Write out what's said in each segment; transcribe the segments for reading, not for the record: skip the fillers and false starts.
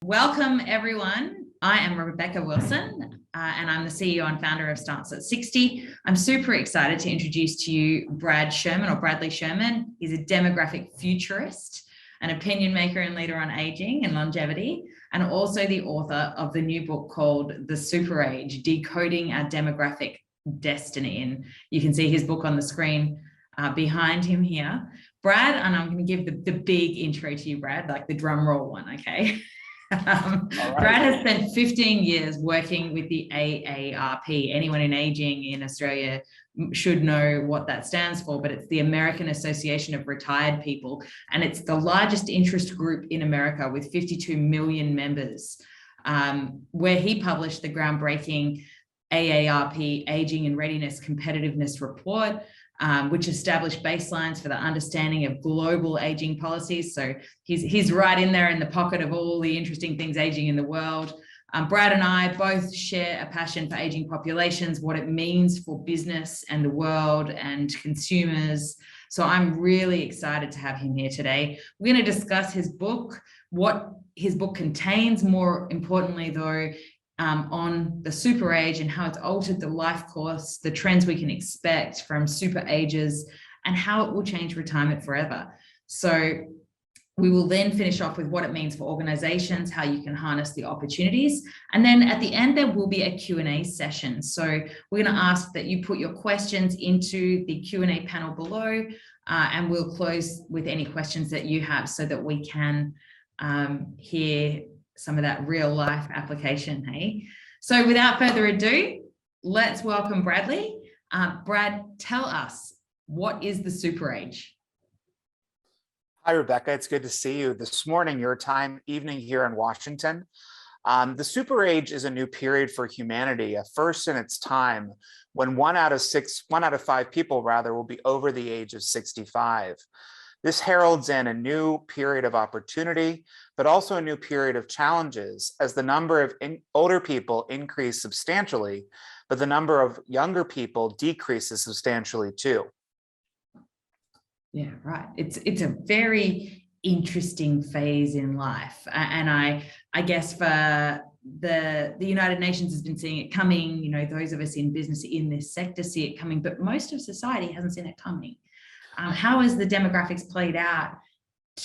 Welcome, everyone. I am Rebecca Wilson, and I'm the CEO and founder of Starts at 60. I'm super excited to introduce to you Brad Schurman, or Bradley Schurman. He's a demographic futurist, an opinion maker and leader on aging and longevity, and also the author of the new book called The Super Age, Decoding Our Demographic Destiny. And you can see his book on the screen behind him here. Brad, and I'm going to give the big intro to you, Brad, like the drum roll one, okay? Brad has spent 15 years working with the AARP. Anyone in aging in Australia should know what that stands for, but it's the American Association of Retired People, and it's the largest interest group in America with 52 million members, where he published the groundbreaking AARP Aging and Readiness Competitiveness Report, which established baselines for the understanding of global aging policies. So he's right in there in the pocket of all the interesting things aging in the world. Brad and I both share a passion for aging populations, what it means for business and the world and consumers. So I'm really excited to have him here today. We're going to discuss his book, what his book contains, more importantly though, on the super age and how it's altered the life course, the trends we can expect from super agers, and how it will change retirement forever. So we will then finish off with what it means for organizations, how you can harness the opportunities. And then at the end, there will be a Q&A session. So we're going to ask that you put your questions into the Q&A panel below, and we'll close with any questions that you have so that we can hear some of that real life application, hey? So without further ado, let's welcome Bradley. Brad, tell us, what is the super age? Hi, Rebecca. It's good to see you this morning, your time, evening here in Washington. The super age is a new period for humanity, a first in its time, when one out of five people rather will be over the age of 65. This heralds in a new period of opportunity, but also a new period of challenges as the number of older people increase substantially, but the number of younger people decreases substantially too. Yeah, right. It's a very interesting phase in life. And I guess for the United Nations has been seeing it coming, you know, those of us in business in this sector see it coming, but most of society hasn't seen it coming. How has the demographics played out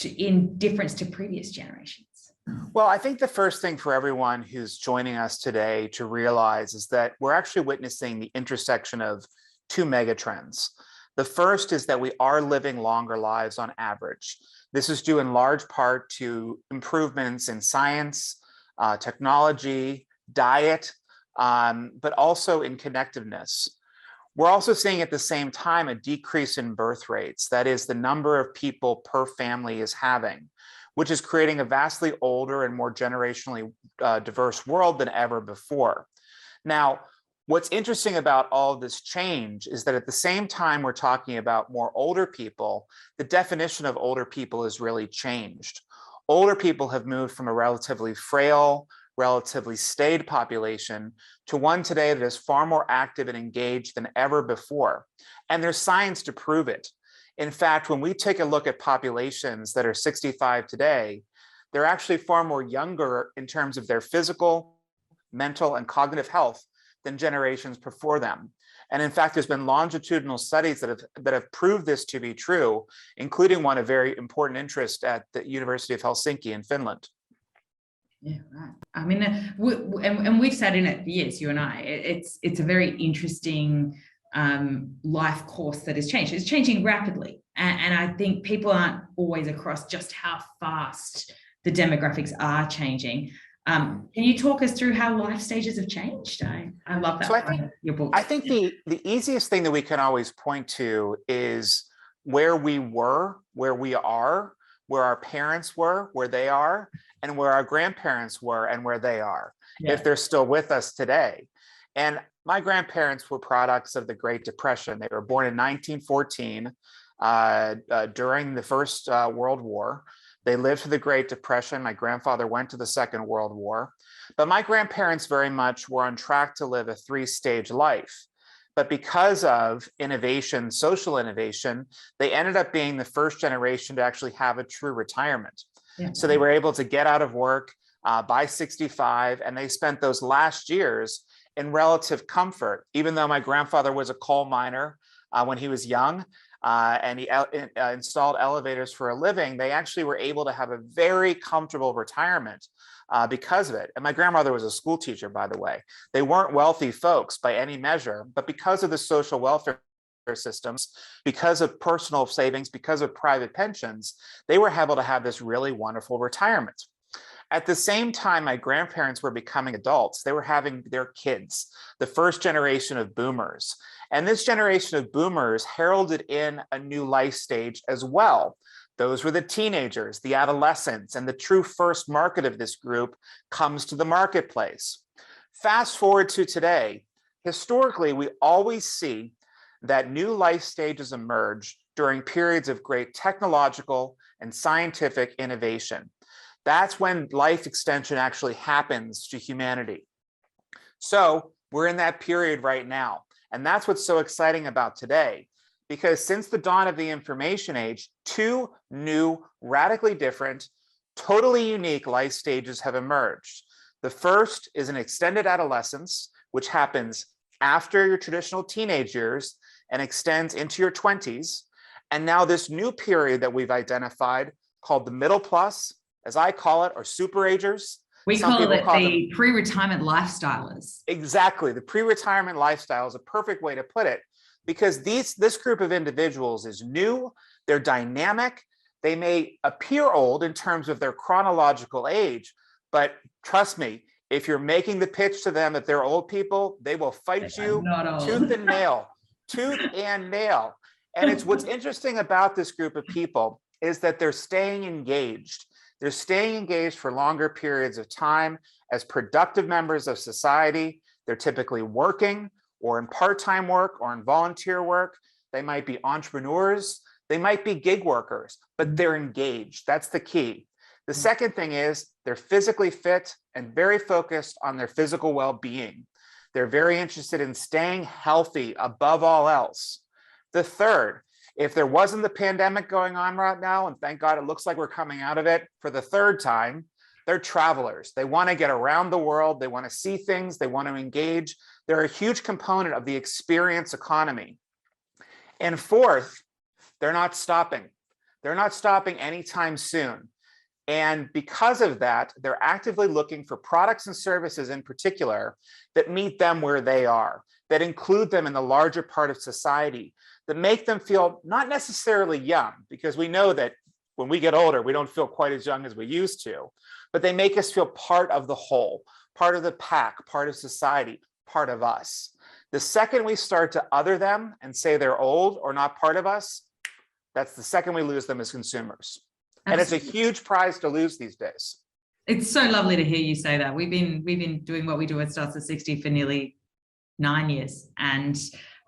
in difference to previous generations? Well, I think the first thing for everyone who's joining us today to realize is that we're actually witnessing the intersection of two megatrends. The first is that we are living longer lives on average. This is due in large part to improvements in science, technology, diet, but also in connectiveness. We're also seeing at the same time a decrease in birth rates. That is, the number of people per family is having, which is creating a vastly older and more generationally diverse world than ever before. Now, what's interesting about all this change is that at the same time we're talking about more older people, the definition of older people has really changed. Older people have moved from a relatively frail, relatively staid population to one today that is far more active and engaged than ever before. And there's science to prove it. In fact, when we take a look at populations that are 65 today, they're actually far more younger in terms of their physical, mental, and cognitive health than generations before them. And in fact, there's been longitudinal studies that have proved this to be true, including one of very important interest at the University of Helsinki in Finland. Yeah, right. I mean, and we've sat in it for years, you and I. It's a very interesting life course that has changed. It's changing rapidly. And I think people aren't always across just how fast the demographics are changing. Can you talk us through how life stages have changed? I love that. So your book. I think the easiest thing that we can always point to is where we were, where we are, where our parents were, where they are, and where our grandparents were and where they are, if they're still with us today. And my grandparents were products of the Great Depression. They were born in 1914 during the First World War. They lived through the Great Depression. My grandfather went to the Second World War. But my grandparents very much were on track to live a three-stage life. But because of innovation, social innovation, they ended up being the first generation to actually have a true retirement. Yeah. So they were able to get out of work, by 65, and they spent those last years in relative comfort. Even though my grandfather was a coal miner when he was young, and he installed elevators for a living, they actually were able to have a very comfortable retirement because of it. And my grandmother was a school teacher, by the way. They weren't wealthy folks by any measure, but because of the social welfare systems, because of personal savings, because of private pensions, they were able to have this really wonderful retirement. At the same time, my grandparents were becoming adults. They were having their kids, the first generation of boomers. And this generation of boomers heralded in a new life stage as well. Those were the teenagers, the adolescents, and the true first market of this group comes to the marketplace. Fast forward to today, historically, we always see that new life stages emerge during periods of great technological and scientific innovation. That's when life extension actually happens to humanity. So we're in that period right now. And that's what's so exciting about today, because since the dawn of the information age, two new, radically different, totally unique life stages have emerged. The first is an extended adolescence, which happens after your traditional teenage years and extends into your 20s. And now this new period that we've identified called the middle plus, as I call it, or super agers. We call it the pre-retirement lifestylers. Exactly. The pre-retirement lifestyle is a perfect way to put it, because this group of individuals is new, they're dynamic, they may appear old in terms of their chronological age, but trust me, if you're making the pitch to them that they're old people, they will fight you tooth and nail, tooth and nail. And it's what's interesting about this group of people is that they're staying engaged. They're staying engaged for longer periods of time as productive members of society. They're typically working or in part-time work or in volunteer work. They might be entrepreneurs. They might be gig workers, but they're engaged. That's the key. The second thing is they're physically fit and very focused on their physical well-being. They're very interested in staying healthy above all else. The third, if there wasn't the pandemic going on right now, and thank God it looks like we're coming out of it for the third time, they're travelers. They want to get around the world. They want to see things. They want to engage. They're a huge component of the experience economy. And fourth, they're not stopping. They're not stopping anytime soon. And because of that, they're actively looking for products and services in particular that meet them where they are, that include them in the larger part of society, that make them feel not necessarily young, because we know that when we get older, we don't feel quite as young as we used to, but they make us feel part of the whole, part of the pack, part of society, part of us. The second we start to other them and say they're old or not part of us, that's the second we lose them as consumers. And it's a huge prize to lose these days. It's so lovely to hear you say that. We've been doing what we do at Starts at 60 for nearly 9 years. And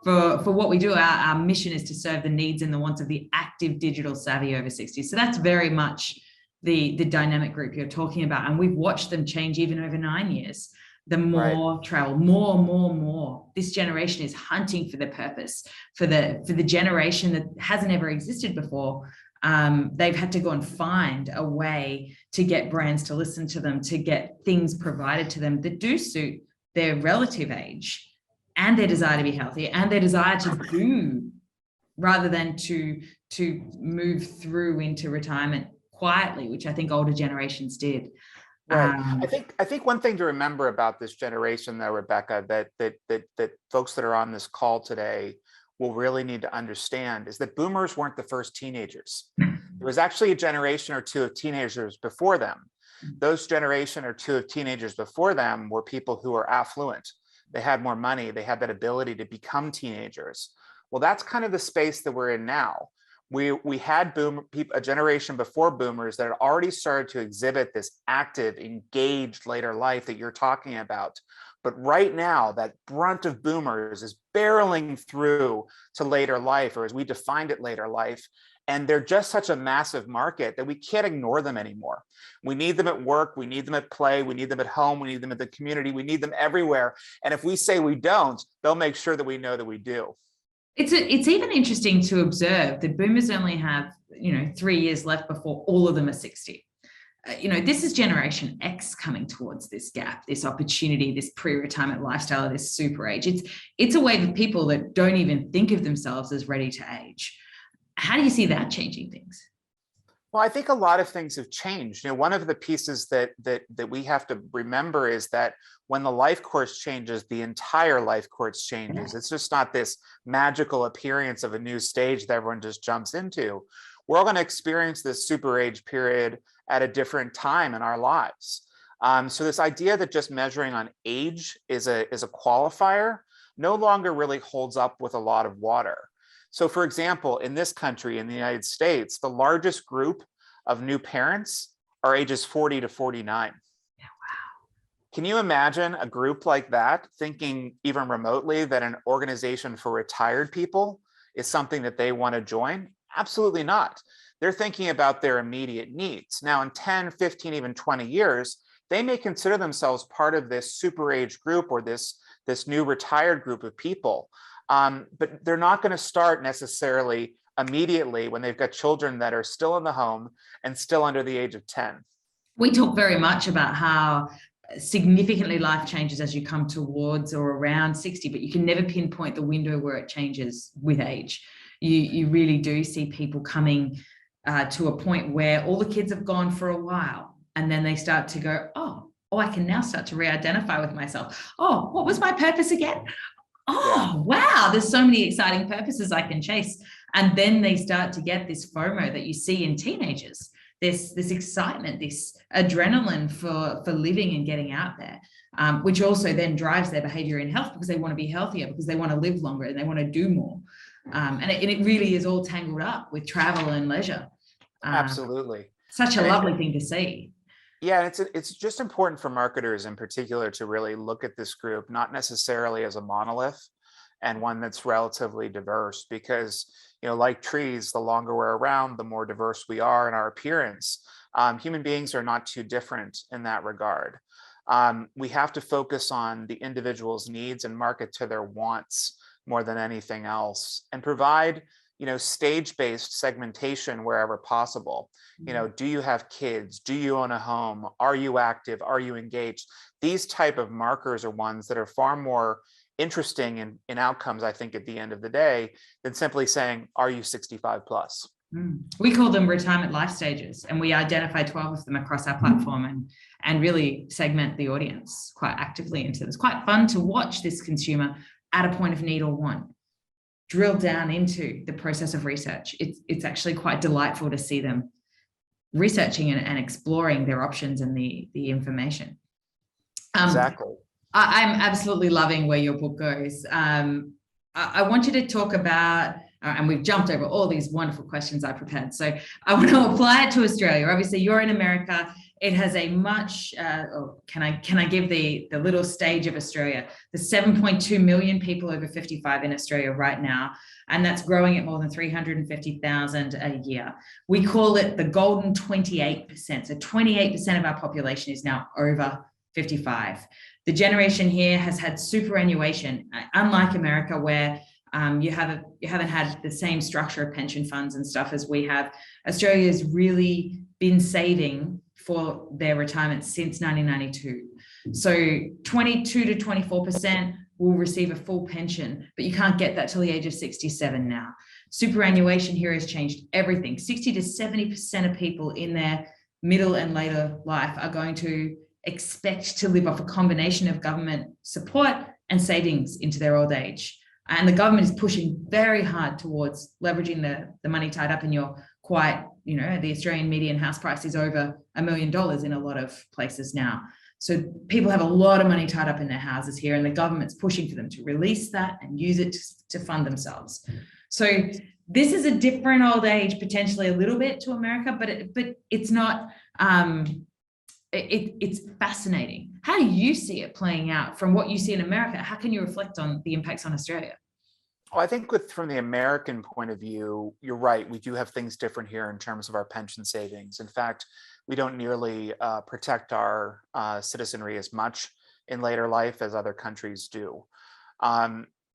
for what we do, our mission is to serve the needs and the wants of the active digital savvy over 60. So that's very much the dynamic group you're talking about. And we've watched them change even over 9 years. The more travel, more. This generation is hunting for the purpose, for the generation that hasn't ever existed before. They've had to go and find a way to get brands to listen to them, to get things provided to them that do suit their relative age and their desire to be healthy and their desire to do, rather than to move through into retirement quietly, which I think older generations did. Right. I think one thing to remember about this generation, though, Rebecca, that folks that are on this call today will really need to understand is that boomers weren't the first teenagers. There was actually a generation or two of teenagers before them. Those generation or two of teenagers before them were people who were affluent. They had more money. They had that ability to become teenagers. Well, that's kind of the space that we're in now. We had a generation before boomers that had already started to exhibit this active, engaged later life that you're talking about. But right now, that brunt of boomers is barreling through to later life, or as we defined it, later life. And they're just such a massive market that we can't ignore them anymore. We need them at work. We need them at play. We need them at home. We need them at the community. We need them everywhere. And if we say we don't, they'll make sure that we know that we do. It's even interesting to observe that boomers only have 3 years left before all of them are 60. this is Generation X coming towards this gap, this opportunity, this pre-retirement lifestyle, this super age. It's a wave of people that don't even think of themselves as ready to age. How do you see that changing things? Well, I think a lot of things have changed. One of the pieces that we have to remember is that when the life course changes, the entire life course changes. It's just not this magical appearance of a new stage that everyone just jumps into. We're all going to experience this super age period at a different time in our lives. So this idea that just measuring on age is a qualifier no longer really holds up with a lot of water. So for example, in this country, in the United States, the largest group of new parents are ages 40 to 49. Yeah, wow. Can you imagine a group like that thinking even remotely that an organization for retired people is something that they want to join? Absolutely not. They're thinking about their immediate needs. Now, in 10, 15, even 20 years, they may consider themselves part of this super age group or this new retired group of people. But they're not going to start necessarily immediately when they've got children that are still in the home and still under the age of 10. We talk very much about how significantly life changes as you come towards or around 60, but you can never pinpoint the window where it changes with age. You really do see people coming to a point where all the kids have gone for a while, and then they start to go, oh, I can now start to re-identify with myself. Oh, what was my purpose again? Oh, wow, there's so many exciting purposes I can chase. And then they start to get this FOMO that you see in teenagers, this excitement, this adrenaline for living and getting out there, which also then drives their behavior in health because they want to be healthier, because they want to live longer and they want to do more. And it really is all tangled up with travel and leisure. Absolutely. Such a lovely thing to see. Yeah, it's just important for marketers in particular to really look at this group, not necessarily as a monolith and one that's relatively diverse, because, like trees, the longer we're around, the more diverse we are in our appearance. Human beings are not too different in that regard. We have to focus on the individual's needs and market to their wants more than anything else, and provide stage-based segmentation wherever possible. Do you have kids? Do you own a home? Are you active? Are you engaged? These type of markers are ones that are far more interesting in outcomes, I think, at the end of the day, than simply saying, are you 65 plus? We call them retirement life stages, and we identify 12 of them across our platform and really segment the audience quite actively into this. It's quite fun to watch this consumer at a point of need or want drill down into the process of research. It's actually quite delightful to see them researching and exploring their options and the information. Exactly. I'm absolutely loving where your book goes. I want you to talk about, and we've jumped over all these wonderful questions I prepared, so I want to apply it to Australia. Obviously, you're in America. It has a much, can I give the little stage of Australia? There's 7.2 million people over 55 in Australia right now, and that's growing at more than 350,000 a year. We call it the golden 28%. So 28% of our population is now over 55. The generation here has had superannuation, unlike America, where you haven't had the same structure of pension funds and stuff as we have. Australia has really been saving for their retirement since 1992. So 22 to 24% will receive a full pension, but you can't get that till the age of 67 now. Superannuation here has changed everything. 60 to 70% of people in their middle and later life are going to expect to live off a combination of government support and savings into their old age. And the government is pushing very hard towards leveraging the money tied up in your quite, the Australian median house price is over $1 million in a lot of places now. So people have a lot of money tied up in their houses here, and the government's pushing for them to release that and use it to fund themselves. So this is a different old age, potentially a little bit to America, but it's not, it's fascinating. How do you see it playing out from what you see in America? How can you reflect on the impacts on Australia? Well, I think from the American point of view, you're right. We do have things different here in terms of our pension savings. In fact, we don't nearly protect our citizenry as much in later life as other countries do.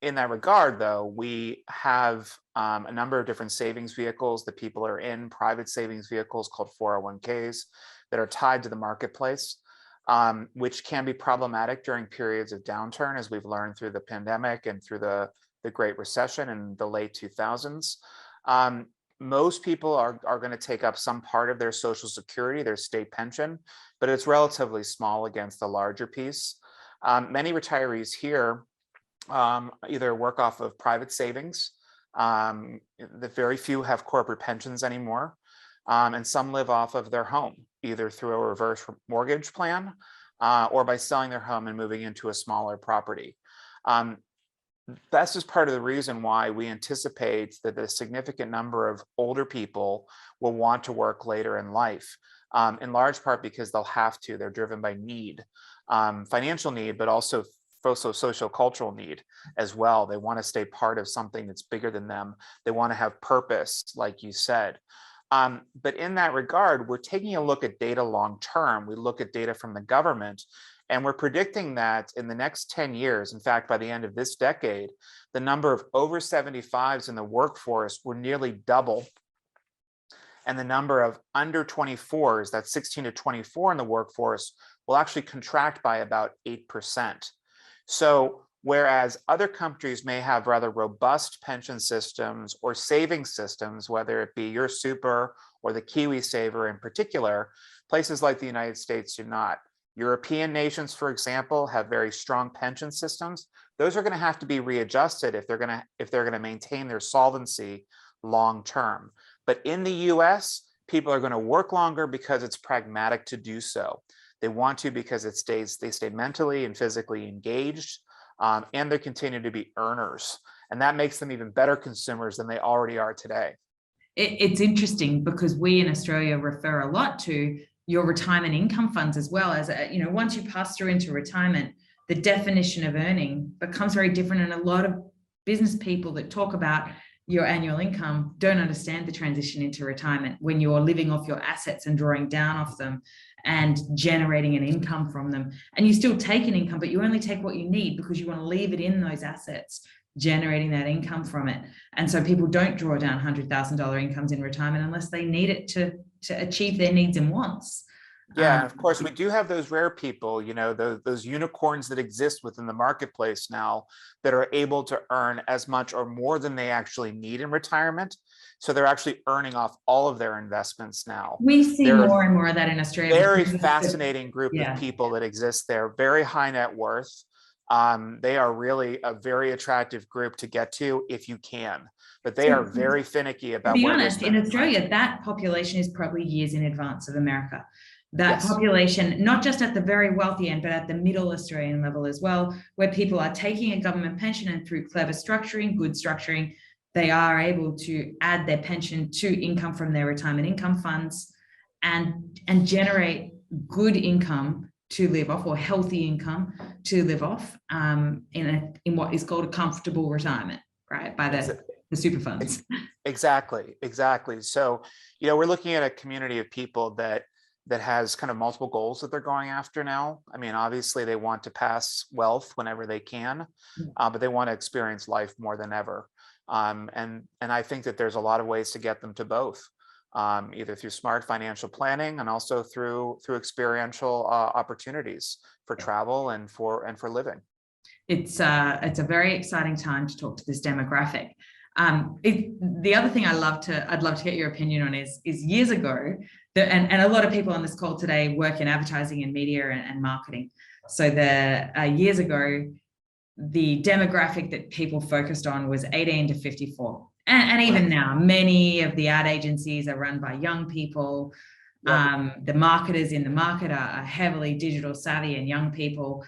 in that regard, though, we have a number of different savings vehicles that people are in, private savings vehicles called 401ks that are tied to the marketplace, which can be problematic during periods of downturn, as we've learned through the pandemic and through the Great Recession in the late 2000s. Most people are going to take up some part of their Social Security, their state pension, but it's relatively small against the larger piece. Many retirees here either work off of private savings. The very few have corporate pensions anymore, and some live off of their home, either through a reverse mortgage plan or by selling their home and moving into a smaller property. That's just part of the reason why we anticipate that a significant number of older people will want to work later in life, in large part because they'll have to. They're driven by need, financial need, but also social cultural need as well. They want to stay part of something that's bigger than them. They want to have purpose, like you said. But in that regard, we're taking a look at data long term. We look at data from the government, and we're predicting that in the next 10 years, in fact, by the end of this decade, the number of over 75s in the workforce will nearly double. And the number of under 24s, that's 16 to 24 in the workforce, will actually contract by about 8%. So whereas other countries may have rather robust pension systems or saving systems, whether it be your Super or the Kiwi Saver in particular, places like the United States do not. European nations, for example, have very strong pension systems. Those are going to have to be readjusted if they're going to maintain their solvency long term. But in the US, people are going to work longer because it's pragmatic to do so. They want to because they stay mentally and physically engaged, and they continue to be earners. And that makes them even better consumers than they already are today. It's interesting because we in Australia refer a lot to your retirement income funds as well. As once you pass through into retirement, the definition of earning becomes very different. And a lot of business people that talk about your annual income don't understand the transition into retirement when you're living off your assets and drawing down off them and generating an income from them. And you still take an income, but you only take what you need because you want to leave it in those assets, generating that income from it. And so people don't draw down $100,000 incomes in retirement unless they need it to achieve their needs and wants. Yeah, and of course, we do have those rare people, those unicorns that exist within the marketplace now that are able to earn as much or more than they actually need in retirement. So they're actually earning off all of their investments now. We see more and more of that in Australia. Very fascinating group of people that exist there, very high net worth. They are really a very attractive group to get to if you can, but they are very finicky about. To be honest, in Australia, that population is probably years in advance of America. That population, not just at the very wealthy end, but at the middle Australian level as well, where people are taking a government pension and through clever structuring, good structuring, they are able to add their pension to income from their retirement income funds and generate good income to live off, or healthy income to live off, in what is called a comfortable retirement, right? By the super funds. Exactly. So, we're looking at a community of people that has kind of multiple goals that they're going after now. I mean, obviously they want to pass wealth whenever they can, but they want to experience life more than ever. And I think that there's a lot of ways to get them to both, either through smart financial planning and also through experiential opportunities for travel and for living. It's a very exciting time to talk to this demographic. The other thing I'd love to get your opinion on is years ago, and a lot of people on this call today work in advertising and media and marketing. So years ago, the demographic that people focused on was 18 to 54. And even now, many of the ad agencies are run by young people. The marketers in the market are heavily digital savvy and young people.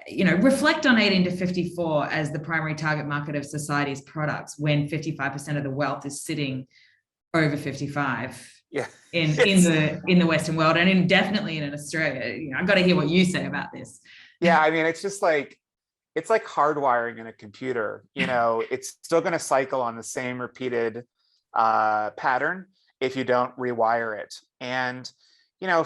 Reflect on 18 to 54 as the primary target market of society's products when 55% of the wealth is sitting over 55 in the Western world, and definitely in Australia. I've got to hear what you say about this. Yeah, I mean, it's just like, it's like hardwiring in a computer. It's still going to cycle on the same repeated pattern if you don't rewire it. And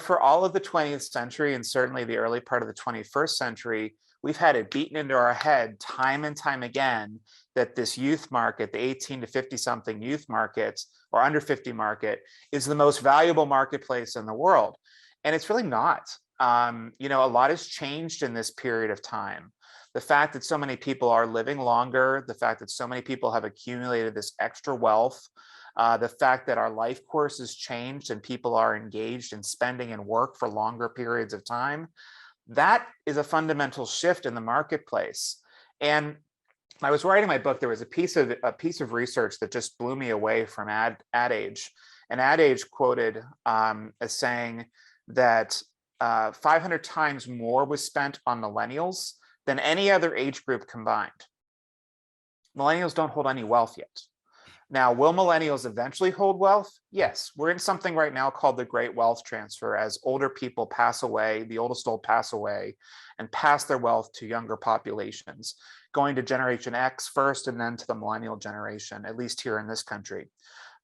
for all of the 20th century and certainly the early part of the 21st century, we've had it beaten into our head time and time again that this youth market, the 18 to 50 something youth markets or under 50 market, is the most valuable marketplace in the world. And it's really not. A lot has changed in this period of time. The fact that so many people are living longer, the fact that so many people have accumulated this extra wealth, the fact that our life course has changed and people are engaged in spending and work for longer periods of time, that is a fundamental shift in the marketplace. And I was writing my book, there was a piece of research that just blew me away from Ad Age. And Ad Age quoted as saying that 500 times more was spent on millennials than any other age group combined. Millennials don't hold any wealth yet. Now, will millennials eventually hold wealth? Yes, we're in something right now called the Great Wealth Transfer. As older people pass away, the oldest will pass away and pass their wealth to younger populations, going to Generation X first and then to the millennial generation, at least here in this country.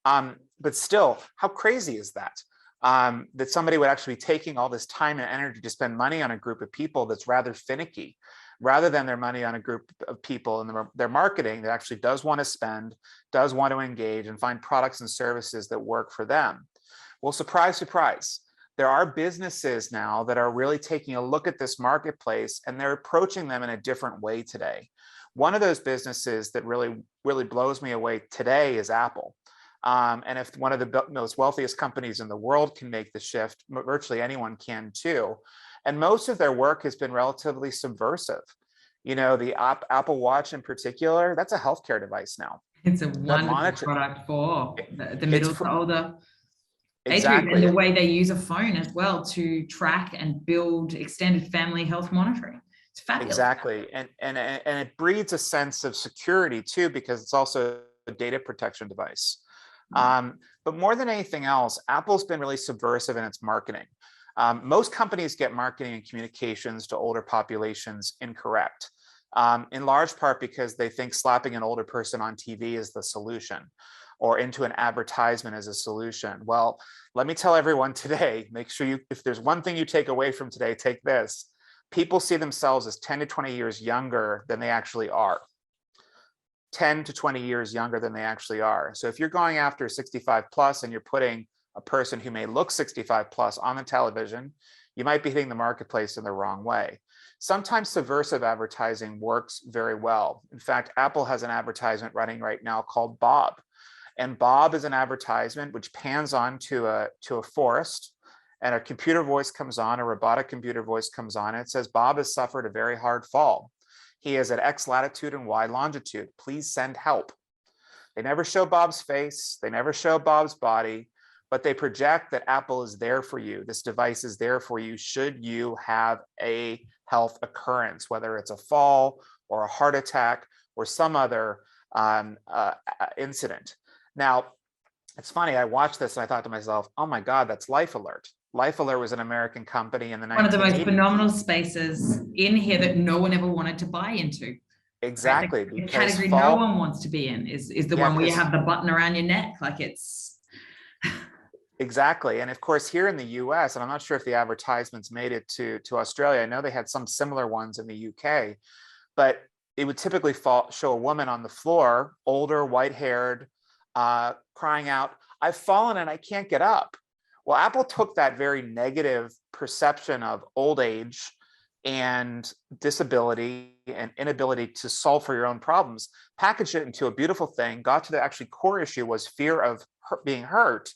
But still, how crazy is that? That somebody would actually be taking all this time and energy to spend money on a group of people that's rather finicky, rather than their money on a group of people in their marketing that actually does want to spend, does want to engage and find products and services that work for them. Well, surprise, surprise. There are businesses now that are really taking a look at this marketplace and they're approaching them in a different way today. One of those businesses that really blows me away today is Apple. And if one of the most wealthiest companies in the world can make the shift, virtually anyone can too. And most of their work has been relatively subversive. The Apple Watch in particular, that's a healthcare device now. It's a wonderful product for the middle to older age group, exactly. and the way they use a phone as well to track and build extended family health monitoring. It's fabulous. Exactly. And it breeds a sense of security too, because it's also a data protection device. But more than anything else, Apple's been really subversive in its marketing. Most companies get marketing and communications to older populations incorrect, in large part because they think slapping an older person on TV is the solution, or into an advertisement as a solution. Well, let me tell everyone today, make sure if there's one thing you take away from today, take this. People see themselves as 10 to 20 years younger than they actually are. 10 to 20 years younger than they actually are. So if you're going after 65 plus and you're putting a person who may look 65 plus on the television, you might be hitting the marketplace in the wrong way. Sometimes subversive advertising works very well. In fact, Apple has an advertisement running right now called Bob. And Bob is an advertisement which pans on to a forest, and a computer voice comes on, a robotic computer voice comes on, and it says, Bob has suffered a very hard fall. He is at X latitude and Y longitude. Please send help. They never show Bob's face. They never show Bob's body, but they project that Apple is there for you. This device is there for you should you have a health occurrence, whether it's a fall or a heart attack or some other incident. Now, it's funny, I watched this and I thought to myself, oh my God, that's Life Alert. Life Alert was an American company in the 1980s. One of the most phenomenal spaces in here that no one ever wanted to buy into. Exactly. Right? The category no one wants to be in is the one where you have the button around your neck. Like it's... Exactly. And of course, here in the US, and I'm not sure if the advertisements made it to Australia, I know they had some similar ones in the UK, but it would typically show a woman on the floor, older, white-haired, crying out, I've fallen and I can't get up. Well, Apple took that very negative perception of old age and disability and inability to solve for your own problems, packaged it into a beautiful thing, got to the actually core issue was fear of being hurt.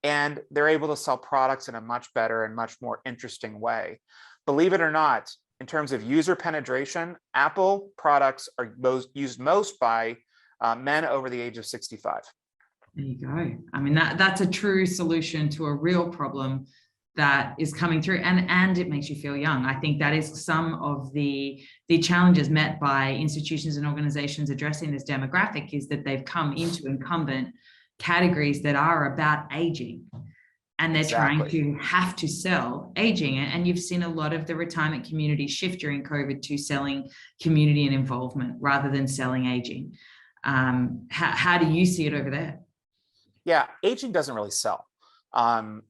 And they're able to sell products in a much better and much more interesting way. Believe it or not, in terms of user penetration, Apple products are used most by men over the age of 65. There you go. I mean, that's a true solution to a real problem that is coming through, and it makes you feel young. I think that is some of the challenges met by institutions and organizations addressing this demographic, is that they've come into incumbent categories that are about aging, and they're trying to have to sell aging. And you've seen a lot of the retirement community shift during COVID to selling community and involvement rather than selling aging. How do you see it over there? Yeah, aging doesn't really sell.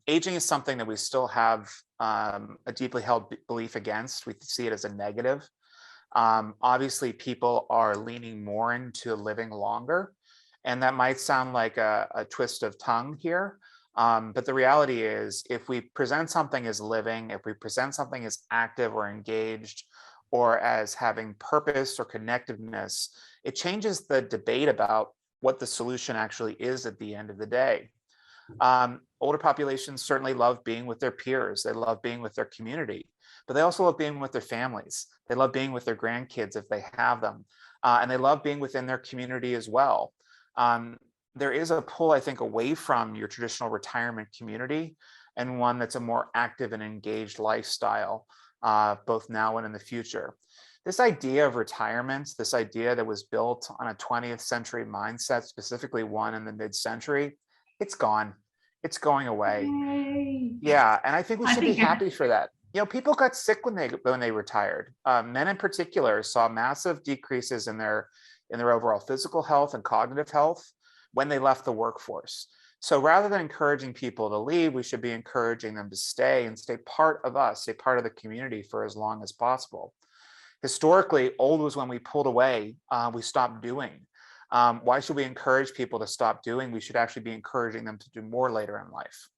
Aging is something that we still have a deeply held belief against. We see it as a negative. Obviously, people are leaning more into living longer, and that might sound like a twist of tongue here. But the reality is, if we present something as living, if we present something as active or engaged, or as having purpose or connectiveness, it changes the debate about what the solution actually is at the end of the day. Older populations certainly love being with their peers. They love being with their community, but they also love being with their families. They love being with their grandkids if they have them, and they love being within their community as well. There is a pull, I think, away from your traditional retirement community and one that's a more active and engaged lifestyle, both now and in the future. This idea of retirement, this idea that was built on a 20th century mindset, specifically one in the mid-century, it's gone. It's going away. Yay. Yeah, and I think we I should be think happy for that. People got sick when they retired. Men in particular saw massive decreases in their overall physical health and cognitive health when they left the workforce. So rather than encouraging people to leave, we should be encouraging them to stay and stay part of us, stay part of the community for as long as possible. Historically, old was when we pulled away, we stopped doing. Why should we encourage people to stop doing? We should actually be encouraging them to do more later in life.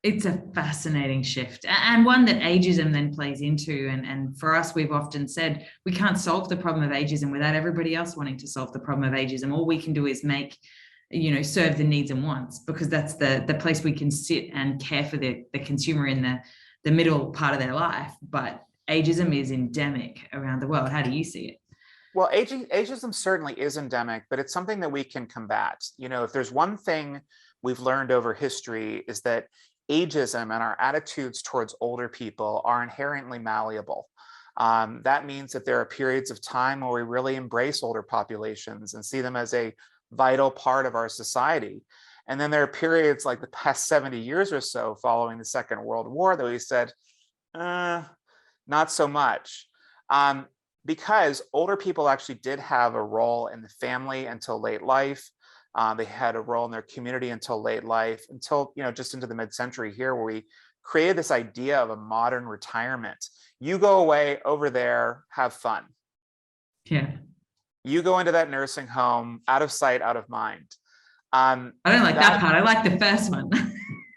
It's a fascinating shift, and one that ageism then plays into. And for us, we've often said we can't solve the problem of ageism without everybody else wanting to solve the problem of ageism. All we can do is serve the needs and wants, because that's the place we can sit and care for the consumer in the middle part of their life. But ageism is endemic around the world. How do you see it? Well, ageism certainly is endemic, but it's something that we can combat. If there's one thing we've learned over history, is that ageism and our attitudes towards older people are inherently malleable. That means that there are periods of time where we really embrace older populations and see them as a vital part of our society. And then there are periods like the past 70 years or so following the Second World War that we said, not so much. Because older people actually did have a role in the family until late life. They had a role in their community until late life, until, just into the mid-century here, where we created this idea of a modern retirement. You go away over there, have fun. Yeah. You go into that nursing home, out of sight, out of mind. I don't like that part. I like the first one.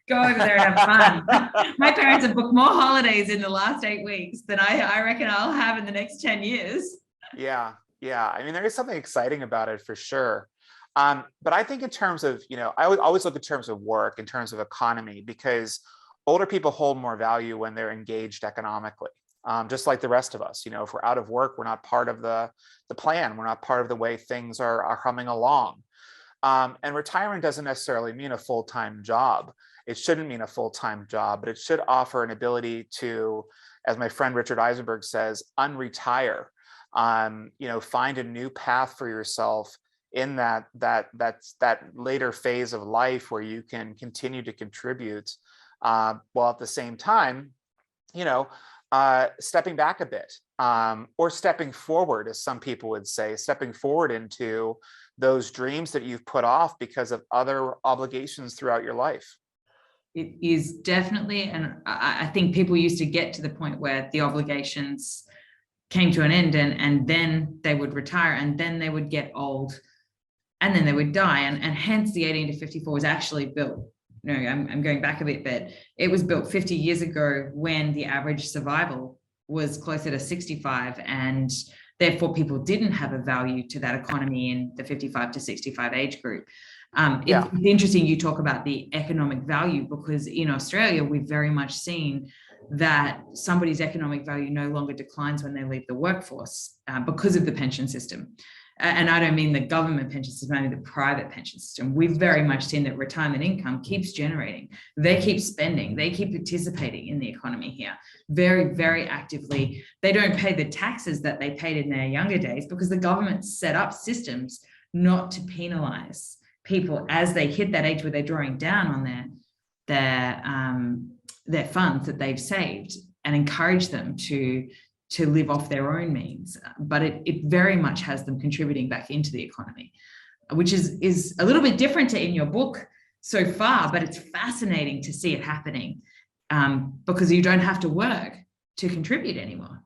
Go over there and have fun. My parents have booked more holidays in the last 8 weeks than I reckon I'll have in the next 10 years. Yeah. I mean, there is something exciting about it for sure. But I think in terms of, I always look in terms of work, in terms of economy, because older people hold more value when they're engaged economically, just like the rest of us. If we're out of work, we're not part of the plan. We're not part of the way things are humming along. And retirement doesn't necessarily mean a full-time job. It shouldn't mean a full-time job, but it should offer an ability to, as my friend Richard Eisenberg says, unretire. Find a new path for yourself in that later phase of life where you can continue to contribute, while at the same time, stepping back a bit, or stepping forward, as some people would say, stepping forward into those dreams that you've put off because of other obligations throughout your life. It is definitely, and I think people used to get to the point where the obligations came to an end, and then they would retire, and then they would get old, and then they would die, and hence the 18 to 54 was actually built. I'm going back a bit, but it was built 50 years ago when the average survival was closer to 65, and therefore people didn't have a value to that economy in the 55 to 65 age group. It's interesting you talk about the economic value, because in Australia, we've very much seen that somebody's economic value no longer declines when they leave the workforce, because of the pension system. And I don't mean the government pension system, I mean the private pension system. We've very much seen that retirement income keeps generating. They keep spending. They keep participating in the economy here very, very actively. They don't pay the taxes that they paid in their younger days because the government set up systems not to penalize people as they hit that age where they're drawing down on their funds that they've saved, and encourage them to live off their own means. But it very much has them contributing back into the economy, which is a little bit different to in your book so far, but it's fascinating to see it happening, because you don't have to work to contribute anymore.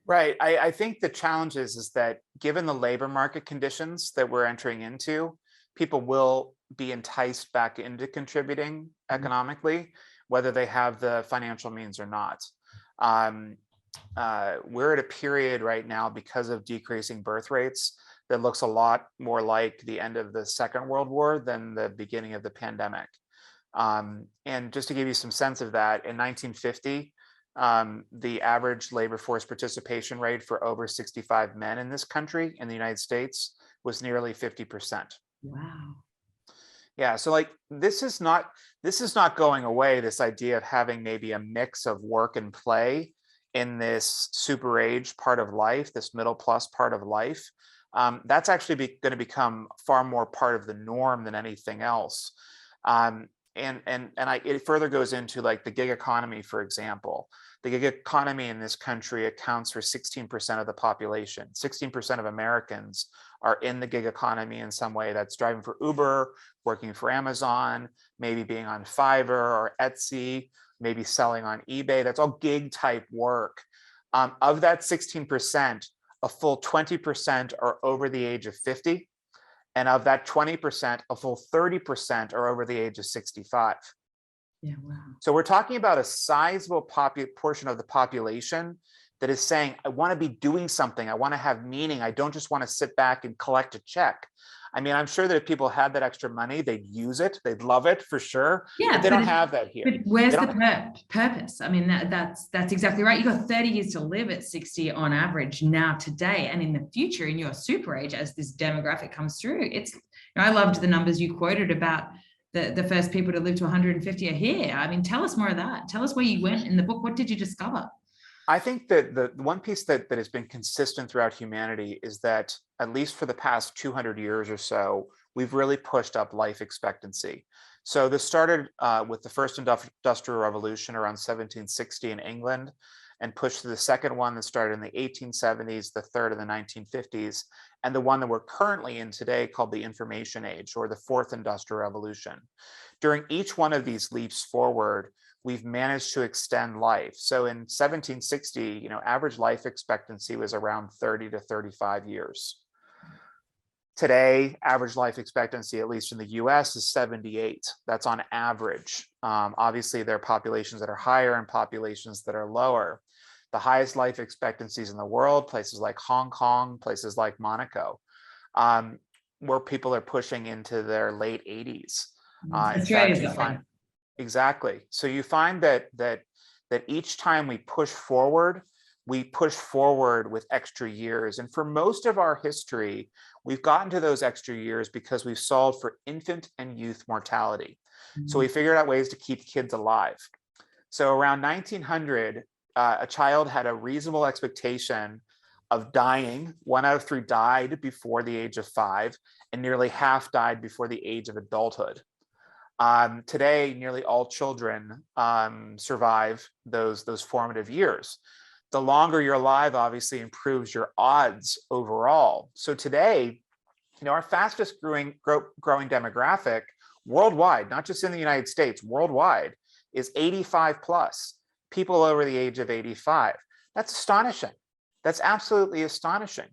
Right. I think the challenge is that given the labor market conditions that we're entering into, people will be enticed back into contributing economically, whether they have the financial means or not. Um, we're at a period right now because of decreasing birth rates that looks a lot more like the end of the Second World War than the beginning of the pandemic. And just to give you some sense of that, in 1950, the average labor force participation rate for over 65 men in this country, in the United States, was nearly 50%. Wow. Yeah, so like this is not going away, this idea of having maybe a mix of work and play in this super age part of life, this middle plus part of life. That's actually going to become far more part of the norm than anything else. It further goes into like the gig economy, for example. The gig economy in this country accounts for 16% of the population. 16% of Americans are in the gig economy in some way. That's driving for Uber, working for Amazon, maybe being on Fiverr or Etsy, maybe selling on eBay. That's all gig type work. Of that 16%, a full 20% are over the age of 50. And of that 20%, a full 30% are over the age of 65. Yeah, wow. So we're talking about a sizable portion of the population that is saying, I want to be doing something. I want to have meaning. I don't just want to sit back and collect a check. I mean, I'm sure that if people had that extra money, they'd use it. They'd love it for sure. Yeah, but they don't have that here. But where's They the don't- purpose? I mean, that's exactly right. You've got 30 years to live at 60 on average now today, and in the future, in your super age, as this demographic comes through, I loved the numbers you quoted about the first people to live to 150 are here. I mean, tell us more of that. Tell us where you went in the book. What did you discover? I think that the one piece that has been consistent throughout humanity is that, at least for the past 200 years or so, we've really pushed up life expectancy. So this started with the first industrial revolution around 1760 in England, and pushed to the second one that started in the 1870s, the third in the 1950s, and the one that we're currently in today called the information age, or the fourth industrial revolution. During each one of these leaps forward, we've managed to extend life. So in 1760, average life expectancy was around 30 to 35 years. Today, average life expectancy, at least in the US, is 78. That's on average. Obviously, there are populations that are higher and populations that are lower. The highest life expectancies in the world, places like Hong Kong, places like Monaco, where people are pushing into their late 80s. In fact, you find exactly. So you find that each time we push forward with extra years. And for most of our history, we've gotten to those extra years because we've solved for infant and youth mortality. So we figured out ways to keep kids alive. So around 1900, a child had a reasonable expectation of dying. 1 out of 3 died before the age of 5, and nearly half died before the age of adulthood. Today, nearly all children survive those formative years. The longer you're alive obviously improves your odds overall. So today, our fastest growing demographic worldwide, not just in the United States, worldwide, is 85 plus, people over the age of 85. That's astonishing. That's absolutely astonishing.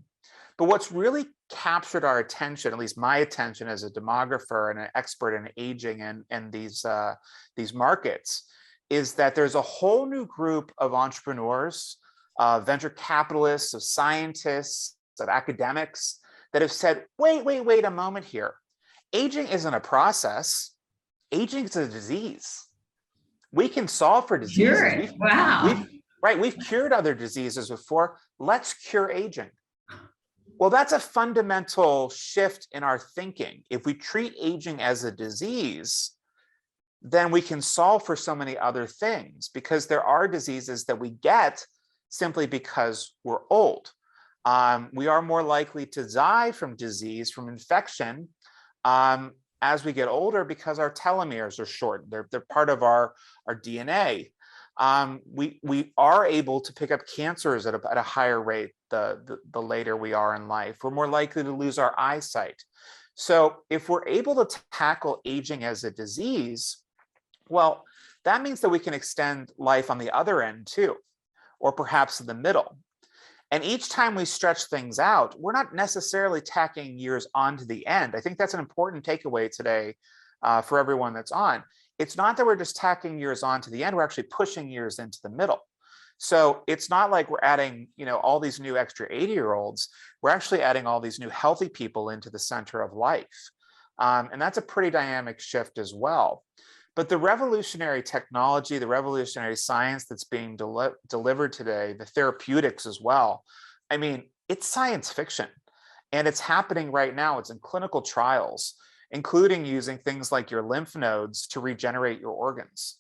But what's really captured our attention, at least my attention as a demographer and an expert in aging and these markets, is that there's a whole new group of entrepreneurs, venture capitalists, of scientists, of academics that have said, wait a moment here. Aging isn't a process. Aging is a disease. We can solve for diseases. Sure. Wow. We've cured other diseases before. Let's cure aging. Well, that's a fundamental shift in our thinking. If we treat aging as a disease, then we can solve for so many other things, because there are diseases that we get simply because we're old. We are more likely to die from disease, from infection, as we get older, because our telomeres are short. They're part of our DNA. We are able to pick up cancers at a higher rate the later we are in life. We're more likely to lose our eyesight. So if we're able to tackle aging as a disease, well, that means that we can extend life on the other end too, or perhaps in the middle. And each time we stretch things out, we're not necessarily tacking years onto the end. I think that's an important takeaway today for everyone that's on. It's not that we're just tacking years onto the end, we're actually pushing years into the middle. So it's not like we're adding, all these new extra 80-year-olds. We're actually adding all these new healthy people into the center of life. And that's a pretty dynamic shift as well. But the revolutionary technology, the revolutionary science that's being delivered today, the therapeutics as well, I mean, it's science fiction. And it's happening right now. It's in clinical trials, including using things like your lymph nodes to regenerate your organs.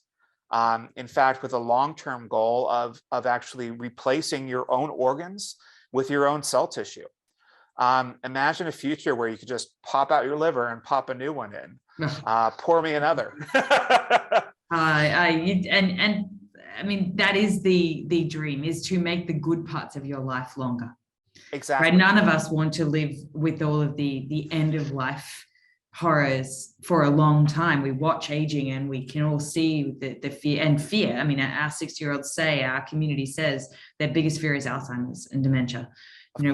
In fact, with a long-term goal of actually replacing your own organs with your own cell tissue. Imagine a future where you could just pop out your liver and pop a new one in. Pour me another. I mean, that is the dream, is to make the good parts of your life longer. Exactly. Right? None of us want to live with all of the end of life horrors for a long time. We watch aging and we can all see the fear. I mean, our 60-year-olds say, our community says their biggest fear is Alzheimer's and dementia. We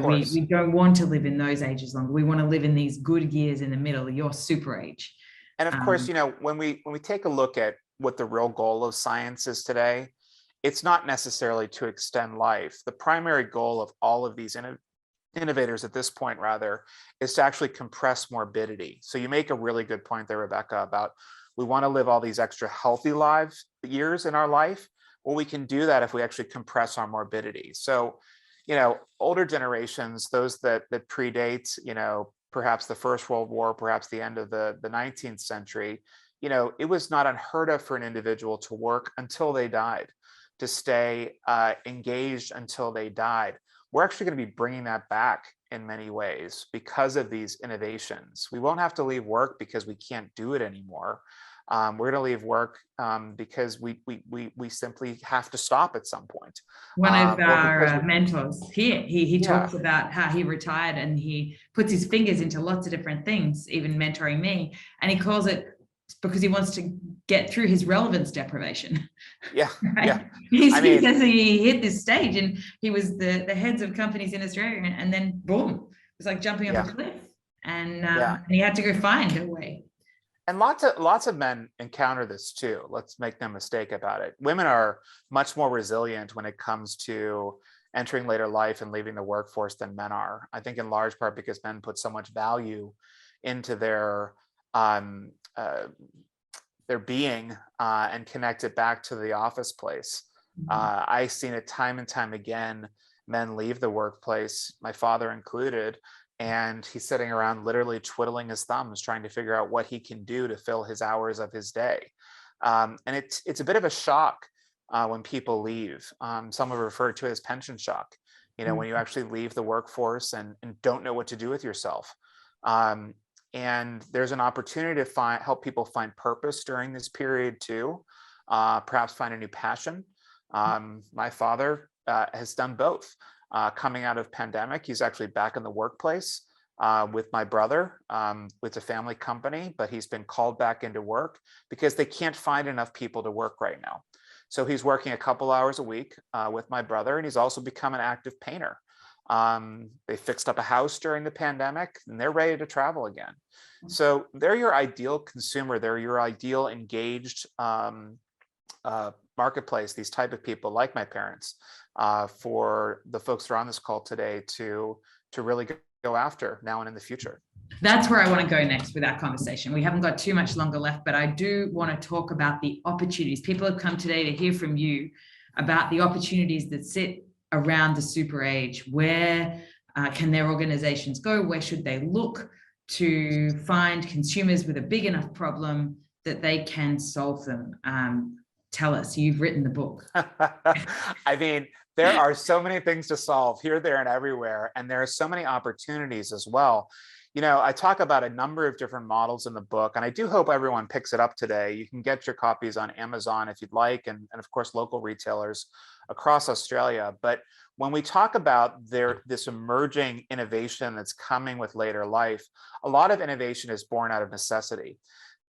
don't want to live in those ages longer. We want to live in these good years in the middle, your super age. And of course, when we take a look at what the real goal of science is today, it's not necessarily to extend life. The primary goal of all of these innovators at this point, rather, is to actually compress morbidity. So you make a really good point there, Rebecca, about we want to live all these extra healthy years in our life. Well, we can do that if we actually compress our morbidity. So, older generations, those that predate, perhaps the First World War, perhaps the end of the 19th century, it was not unheard of for an individual to work until they died, to stay engaged until they died. We're actually going to be bringing that back in many ways because of these innovations. We won't have to leave work because we can't do it anymore. We're going to leave work because we simply have to stop at some point. One of our mentors here, he talks about how he retired and he puts his fingers into lots of different things, even mentoring me, and he calls it, because he wants to get through his relevance deprivation. Yeah, right? Yeah. He says he hit this stage and he was the heads of companies in Australia, and then boom, it was like jumping off a cliff, and he had to go find a way. And lots of men encounter this too. Let's make no mistake about it. Women are much more resilient when it comes to entering later life and leaving the workforce than men are. I think in large part because men put so much value into their being and connect it back to the office place. I've seen it time and time again. Men leave the workplace, my father included, and he's sitting around literally twiddling his thumbs, trying to figure out what he can do to fill his hours of his day. And it's a bit of a shock when people leave. Some have referred to it as pension shock. When you actually leave the workforce and don't know what to do with yourself. And there's an opportunity to help people find purpose during this period too, perhaps find a new passion. My father has done both. Coming out of pandemic, he's actually back in the workplace with my brother, with a family company, but he's been called back into work because they can't find enough people to work right now. So he's working a couple hours a week with my brother, and he's also become an active painter. They fixed up a house during the pandemic and they're ready to travel again. So they're your ideal consumer. They're your ideal engaged marketplace, these type of people like my parents, for the folks that are on this call today to really go after now and in the future. That's where I want to go next with our conversation. We haven't got too much longer left, but I do want to talk about the opportunities. People have come today to hear from you about the opportunities that sit around the super age. Where can their organizations go? Where should they look to find consumers with a big enough problem that they can solve them? Tell us, you've written the book. I mean, there are so many things to solve here, there, and everywhere. And there are so many opportunities as well. I talk about a number of different models in the book, and I do hope everyone picks it up today. You can get your copies on Amazon if you'd like, and of course, local retailers across Australia. But when we talk about this emerging innovation that's coming with later life, a lot of innovation is born out of necessity.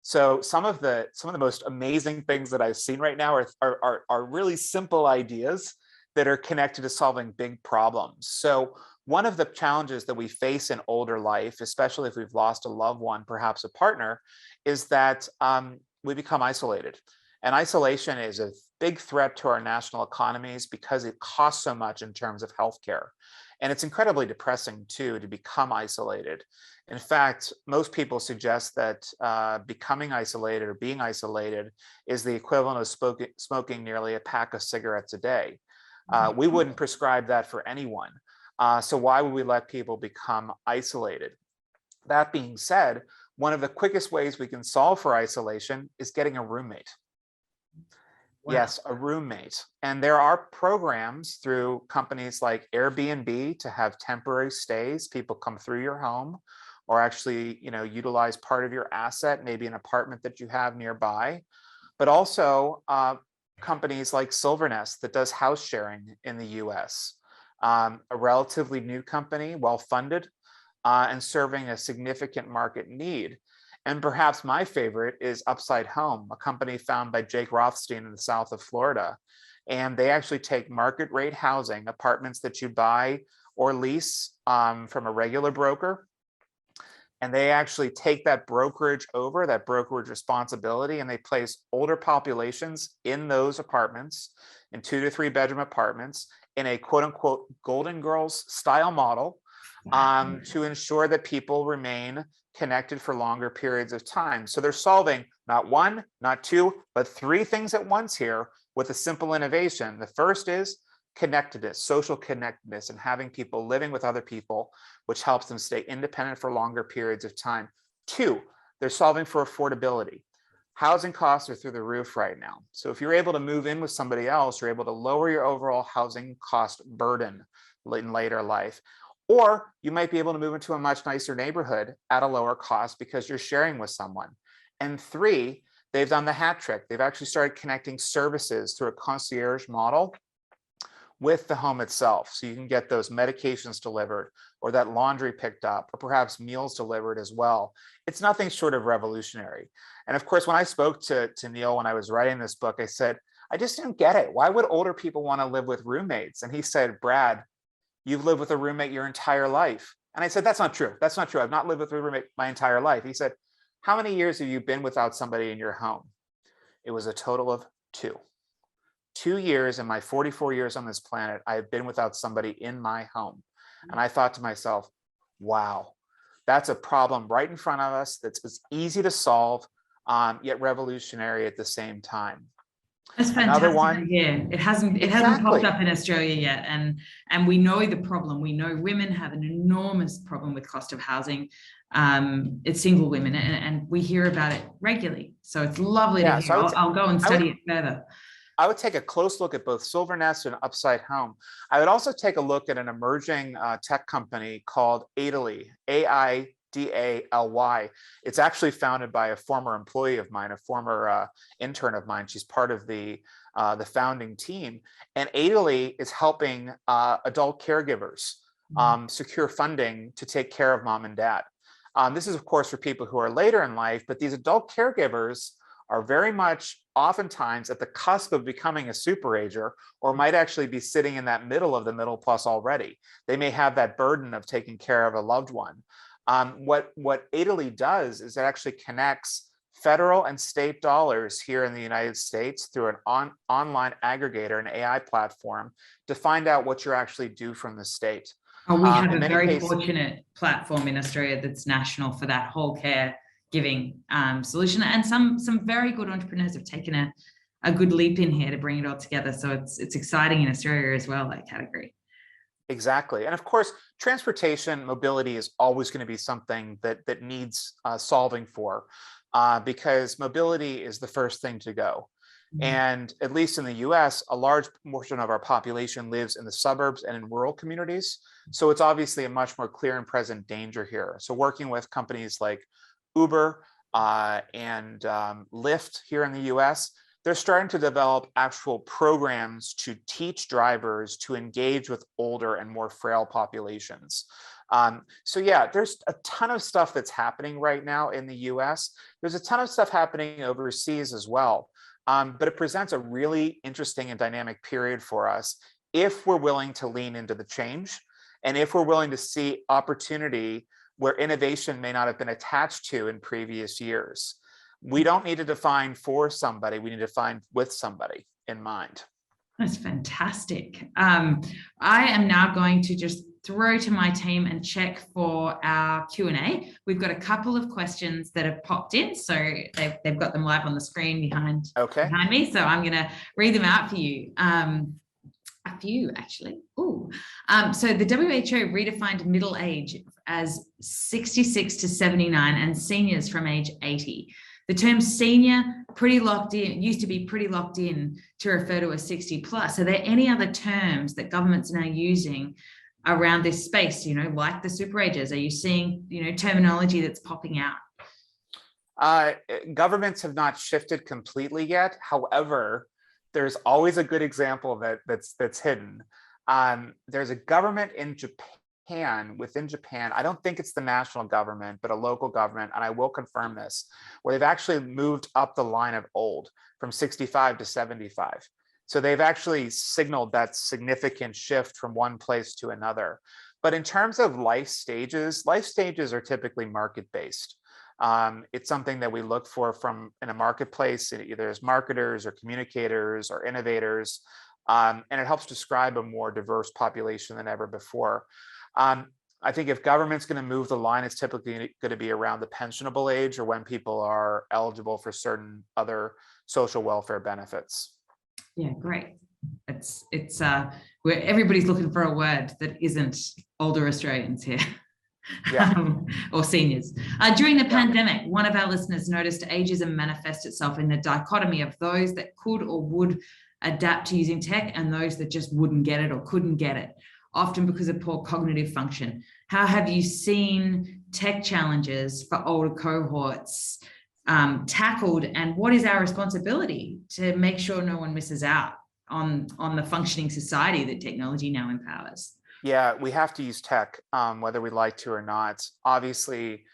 So some of the most amazing things that I've seen right now are really simple ideas that are connected to solving big problems. So one of the challenges that we face in older life, especially if we've lost a loved one, perhaps a partner, is that we become isolated. And isolation is a big threat to our national economies because it costs so much in terms of healthcare. And it's incredibly depressing too to become isolated. In fact, most people suggest that becoming isolated or being isolated is the equivalent of smoking nearly a pack of cigarettes a day. We wouldn't prescribe that for anyone. So why would we let people become isolated? That being said, one of the quickest ways we can solve for isolation is getting a roommate. Wow. Yes, a roommate. And there are programs through companies like Airbnb to have temporary stays. People come through your home or actually, utilize part of your asset, maybe an apartment that you have nearby. But also companies like Silvernest that does house sharing in the US. A relatively new company, well-funded, and serving a significant market need. And perhaps my favorite is Upside Home, a company founded by Jake Rothstein in the south of Florida. And they actually take market rate housing, apartments that you buy or lease from a regular broker. And they actually take that brokerage responsibility, and they place older populations in those apartments, in 2 to 3 bedroom apartments, in a quote unquote Golden Girls style model to ensure that people remain connected for longer periods of time. So they're solving not one, not two, but 3 things at once here with a simple innovation. The first is connectedness, social connectedness, and having people living with other people, which helps them stay independent for longer periods of time. 2, they're solving for affordability. Housing costs are through the roof right now. So if you're able to move in with somebody else, you're able to lower your overall housing cost burden in later life. Or you might be able to move into a much nicer neighborhood at a lower cost because you're sharing with someone. And 3, they've done the hat trick. They've actually started connecting services through a concierge model with the home itself. So you can get those medications delivered or that laundry picked up or perhaps meals delivered as well. It's nothing short of revolutionary. And of course, when I spoke to Neil when I was writing this book, I said, I just didn't get it. Why would older people want to live with roommates? And he said, Brad, you've lived with a roommate your entire life. And I said, that's not true. That's not true. I've not lived with a roommate my entire life. He said, how many years have you been without somebody in your home? It was a total of 2. 2 years in my 44 years on this planet, I have been without somebody in my home. And I thought to myself, wow, that's a problem right in front of us that's easy to solve, yet revolutionary at the same time. That's fantastic. Another one, it hasn't popped up in Australia yet, and we know the problem. We know women have an enormous problem with cost of housing. It's single women, and we hear about it regularly. So it's lovely to hear. So I'll go and study it further. I would take a close look at both Silvernest and Upside Home. I would also take a look at an emerging tech company called Adely, AIDALY. It's actually founded by a former employee of mine, a former intern of mine. She's part of the founding team. And Adely is helping adult caregivers secure funding to take care of mom and dad. This is, of course, for people who are later in life, but these adult caregivers are very much oftentimes at the cusp of becoming a super ager, or might actually be sitting in that middle of the middle plus already. They may have that burden of taking care of a loved one. What Adely does is it actually connects federal and state dollars here in the United States through an online aggregator, an AI platform, to find out what you're actually due from the state. Oh, we have a very fortunate platform in Australia that's national for that whole care giving solution, and some very good entrepreneurs have taken a good leap in here to bring it all together. So it's exciting in Australia as well, that category. Exactly. And of course, transportation mobility is always going to be something that needs solving for, because mobility is the first thing to go. And at least in the US, a large portion of our population lives in the suburbs and in rural communities. So it's obviously a much more clear and present danger here. So working with companies like Uber and Lyft here in the US, they're starting to develop actual programs to teach drivers to engage with older and more frail populations. So yeah, there's a ton of stuff that's happening right now in the US. There's a ton of stuff happening overseas as well. But it presents a really interesting and dynamic period for us. if we're willing to lean into the change, and if we're willing to see opportunity where innovation may not have been attached to in previous years. We don't need to define for somebody, we need to define with somebody in mind. That's fantastic. I am now going to just throw to my team and check for our Q&A. We've got a couple of questions that have popped in, so they've got them live on the screen behind me. So I'm going to read them out for you. A few, actually. So the WHO redefined middle age as 66 to 79 and seniors from age 80. The term senior, pretty locked in, used to be pretty locked in to refer to a 60 plus. Are there any other terms that governments are now using around this space, like the Super Agers? Are you seeing, terminology that's popping out? Governments have not shifted completely yet. However, there's always a good example that's hidden. There's a government in Japan, within Japan, I don't think it's the national government, but a local government, and I will confirm this, where they've actually moved up the line of old from 65 to 75. So they've actually signaled that significant shift from one place to another. But in terms of life stages are typically market-based. It's something that we look for from in a marketplace, either as marketers or communicators or innovators, and it helps describe a more diverse population than ever before. I think if government's going to move the line, it's typically going to be around the pensionable age or when people are eligible for certain other social welfare benefits. Yeah, great. It's where everybody's looking for a word that isn't older Australians here. Or seniors. During the pandemic, one of our listeners noticed ageism manifest itself in the dichotomy of those that could or would adapt to using tech and those that just wouldn't get it or couldn't get it, often because of poor cognitive function. How have you seen tech challenges for older cohorts tackled, and what is our responsibility to make sure no one misses out on the functioning society that technology now empowers? Yeah, we have to use tech, whether we like to or not. Obviously,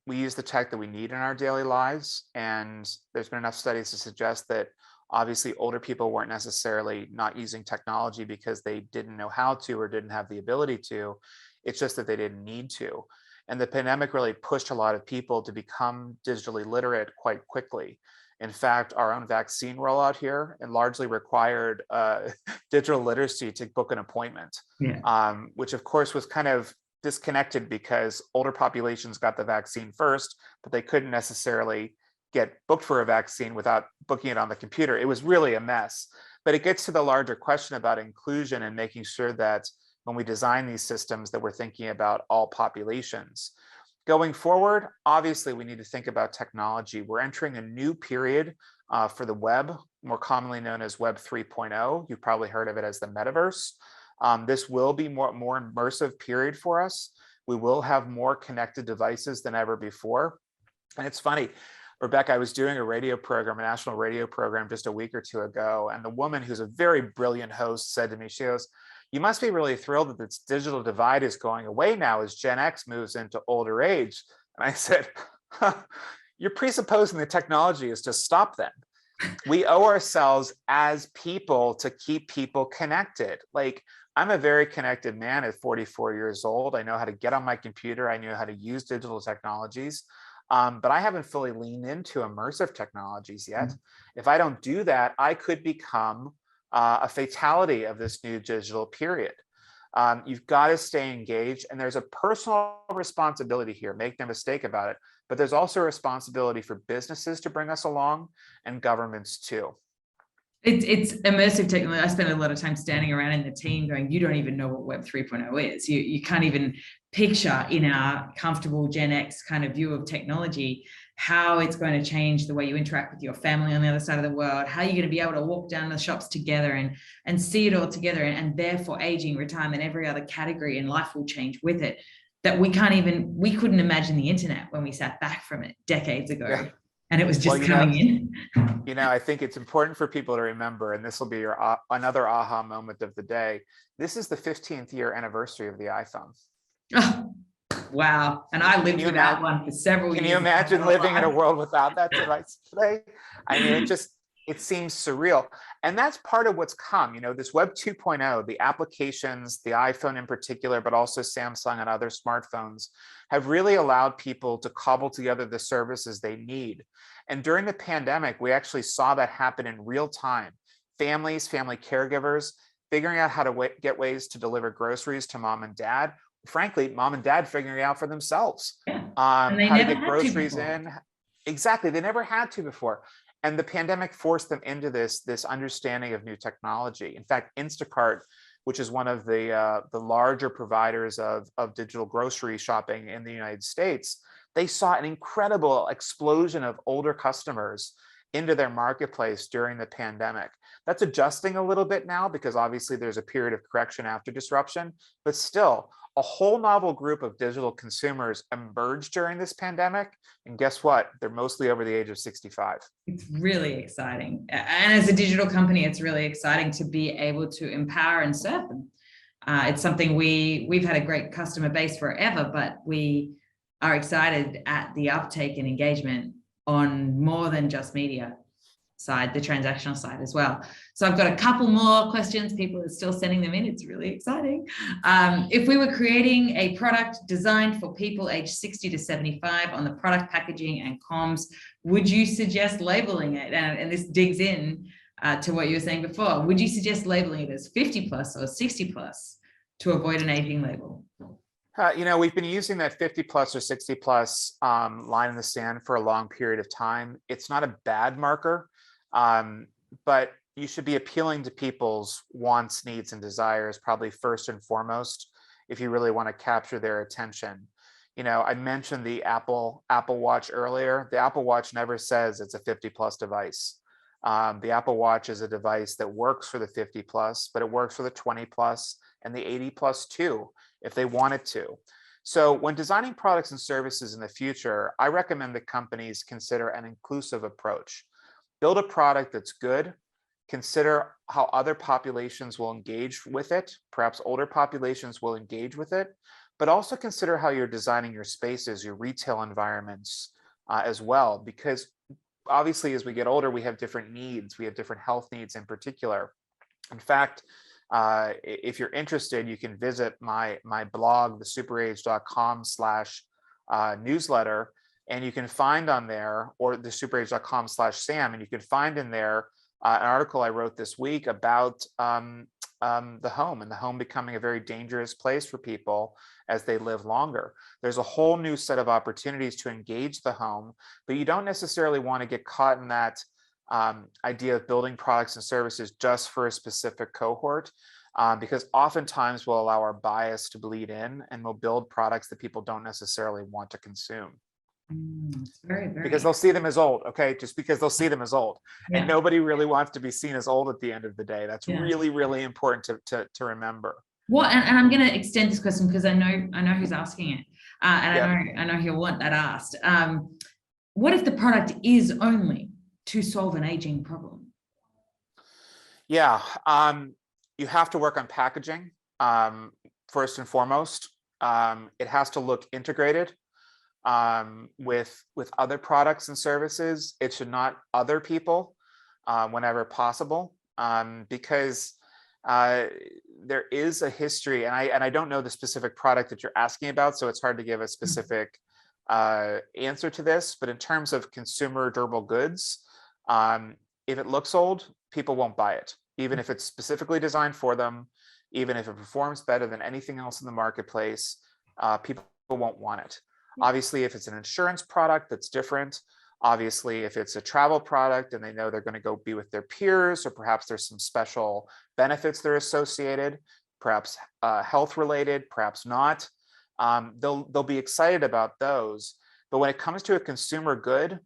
we use the tech that we need in our daily lives, and there's been enough studies to suggest that obviously older people weren't necessarily not using technology because they didn't know how to or didn't have the ability to. It's just that they didn't need to. And the pandemic really pushed a lot of people to become digitally literate quite quickly. In fact, our own vaccine rollout here and largely required digital literacy to book an appointment, which of course was kind of disconnected because older populations got the vaccine first, but they couldn't necessarily get booked for a vaccine without booking it on the computer. It was really a mess. But it gets to the larger question about inclusion and making sure that when we design these systems that we're thinking about all populations. Going forward, obviously, we need to think about technology. We're entering a new period for the web, more commonly known as Web 3.0. You've probably heard of it as the metaverse. This will be more immersive period for us. We will have more connected devices than ever before. And it's funny, Rebecca, I was doing a national radio program just a week or two ago, and the woman who's a very brilliant host said to me, she goes, "You must be really thrilled that this digital divide is going away now as Gen X moves into older age." And I said, "You're presupposing the technology is to stop them. We owe ourselves as people to keep people connected." Like, I'm a very connected man at 44 years old. I know how to get on my computer. I know how to use digital technologies. But I haven't fully leaned into immersive technologies yet. If I don't do that, I could become a fatality of this new digital period. You've got to stay engaged, and there's a personal responsibility here, make no mistake about it, but there's also a responsibility for businesses to bring us along and governments too. It's immersive technology. I spend a lot of time standing around in the team going, you don't even know what Web 3.0 is. You can't even picture in our comfortable Gen X kind of view of technology how it's going to change the way you interact with your family on the other side of the world, how you're going to be able to walk down the shops together and see it all together, and therefore aging, retirement, every other category in life will change with it. That we couldn't imagine the internet when we sat back from it decades ago. Yeah. And it was just coming in. I think it's important for people to remember, and this will be your another aha moment of the day. This is the 15th year anniversary of the iPhone. Oh, wow. And I lived without one for several years. Can you imagine living in a world without that device today? I mean, it seems surreal. And that's part of what's come, this Web 2.0, the applications, the iPhone in particular, but also Samsung and other smartphones have really allowed people to cobble together the services they need. And during the pandemic, we actually saw that happen in real time. Families, family caregivers, figuring out how to get ways to deliver groceries to mom and dad. Frankly, mom and dad figuring it out for themselves, Yeah. And they how to never get had to groceries before. in. Exactly, they never had to before. And the pandemic forced them into this understanding of new technology. In fact, Instacart, which is one of the larger providers of digital grocery shopping in the United States, they saw an incredible explosion of older customers into their marketplace during the pandemic. That's adjusting a little bit now because obviously there's a period of correction after disruption, but still a whole novel group of digital consumers emerged during this pandemic. And guess what? They're mostly over the age of 65. It's really exciting. And as a digital company, it's really exciting to be able to empower and serve them. It's something we've had a great customer base forever, but we are excited at the uptake and engagement on more than just media side, the transactional side as well. So I've got a couple more questions. People are still sending them in. It's really exciting. If we were creating a product designed for people aged 60 to 75 on the product packaging and comms, would you suggest labeling it? And this digs in to what you were saying before. Would you suggest labeling it as 50 plus or 60 plus to avoid an aging label? We've been using that 50 plus or 60 plus line in the sand for a long period of time. It's not a bad marker, but you should be appealing to people's wants, needs, and desires, probably first and foremost, if you really want to capture their attention. I mentioned the Apple Watch earlier. The Apple Watch never says it's a 50 plus device. The Apple Watch is a device that works for the 50 plus, but it works for the 20 plus and the 80 plus too, if they wanted to. So when designing products and services in the future, I recommend that companies consider an inclusive approach. Build a product that's good. Consider how other populations will engage with it. Perhaps older populations will engage with it, but also consider how you're designing your spaces, your retail environments as well, because obviously as we get older, we have different needs. We have different health needs in particular. In fact, if you're interested, you can visit my blog, thesuperage.com/newsletter, and you can find on there, or thesuperage.com/Sam, and you can find in there an article I wrote this week about the home and the home becoming a very dangerous place for people as they live longer. There's a whole new set of opportunities to engage the home, but you don't necessarily want to get caught in that idea of building products and services just for a specific cohort, because oftentimes we'll allow our bias to bleed in and we'll build products that people don't necessarily want to consume. It's very, very, because they'll see them as old, okay? Just because they'll see them as old. yeah. And nobody really wants to be seen as old at the end of the day. That's Yeah. really, really important to remember. Well, and I'm going to extend this question because I know who's asking it, and Yep. I know he'll want that asked. What if the product is only to solve an aging problem? Yeah, you have to work on packaging first and foremost. It has to look integrated with other products and services. It should not other people whenever possible, because there is a history, and I don't know the specific product that you're asking about, so it's hard to give a specific answer to this. But in terms of consumer durable goods, if it looks old, people won't buy it, even if it's specifically designed for them, even if it performs better than anything else in the marketplace. People won't want it. Obviously, if it's an insurance product, that's different. Obviously, if it's a travel product and they know they're going to go be with their peers, or perhaps there's some special benefits that are associated, perhaps health related, perhaps not, they'll be excited about those. But when it comes to a consumer good,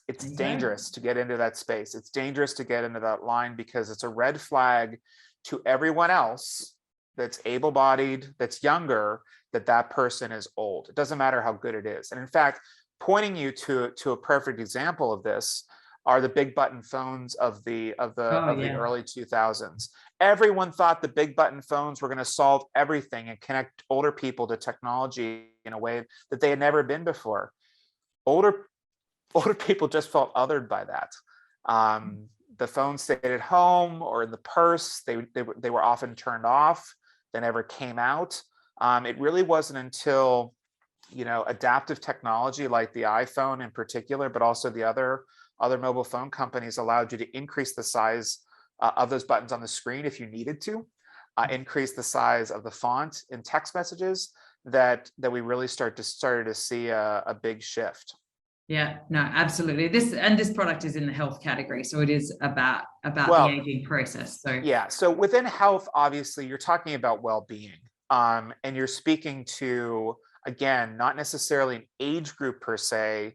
it's dangerous to get into that space. It's dangerous to get into that line because it's a red flag to everyone else that's able-bodied, that's younger, that person is old. It doesn't matter how good it is. And in fact, pointing you to a perfect example of this are the big button phones of the early 2000s. Everyone thought the big button phones were going to solve everything and connect older people to technology in a way that they had never been before. Older older people just felt othered by that. The phone stayed at home or in the purse. They were often turned off. They never came out. It really wasn't until, adaptive technology like the iPhone in particular, but also the other mobile phone companies allowed you to increase the size of those buttons on the screen if you needed to, increase the size of the font in text messages, that we really started to see a big shift. Yeah, no, absolutely. This product is in the health category, so it is about Well, the aging process. So yeah, so within health, obviously, you're talking about well-being, and you're speaking to, again, not necessarily an age group per se,